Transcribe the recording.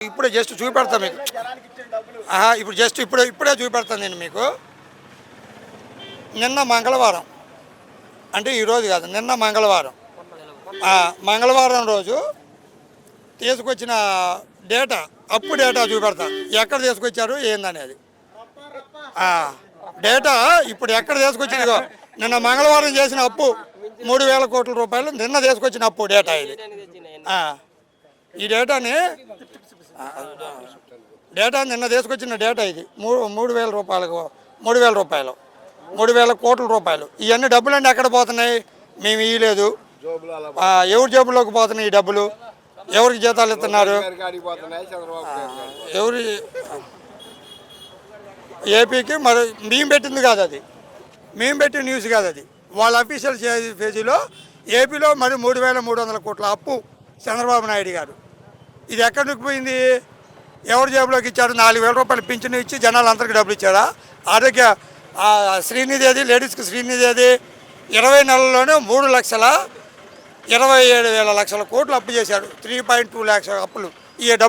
ఇప్పుడే జస్ట్ చూపెడతాను మీకు. ఇప్పుడు జస్ట్ ఇప్పుడే చూపెడతాను నేను మీకు. నిన్న మంగళవారం, అంటే ఈరోజు కాదు, నిన్న మంగళవారం, మంగళవారం రోజు తీసుకొచ్చిన డేటా, అప్పు డేటా చూపెడతా. ఎక్కడ తీసుకొచ్చారు ఏందనేది డేటా. ఇప్పుడు ఎక్కడ తీసుకొచ్చిందో, నిన్న మంగళవారం చేసిన అప్పు 3,000 కోట్ల రూపాయలు నిన్న తీసుకొచ్చిన అప్పు డేటా ఇది. ఈ డేటా నిన్న తీసుకొచ్చిన డేటా ఇది. 3,000 రూపాయలకు 3,000 కోట్ల రూపాయలు. ఇవన్నీ డబ్బులన్నీ ఎక్కడ పోతున్నాయి? మేము ఇవ్వలేదు. ఎవరి జేబుల్లోకి పోతున్నాయి ఈ డబ్బులు? ఎవరికి జీతాలు ఇస్తున్నారు? ఎవరి ఏపీకి మరి మేము పెట్టింది కాదు, అది మేము పెట్టిన న్యూస్ కాదు, అది వాళ్ళ అఫీషియల్ పేజీలో ఏపీలో మరి 3,300 కోట్ల అప్పు చంద్రబాబు నాయుడు గారు. ఇది ఎక్కడికి పోయింది? ఎవరి జేబులోకి ఇచ్చారు? 4,000 రూపాయలు పింఛను ఇచ్చి జనాలందరికీ డబ్బులు ఇచ్చారా? ఆరోగ్య శ్రీనిధి అది, లేడీస్కి శ్రీనిధి అది 20 నెలల్లోనే 3,27,00,000 కోట్లు అప్పు చేశారు. 3.2 lakhs అప్పులు. ఈ డబ్బులు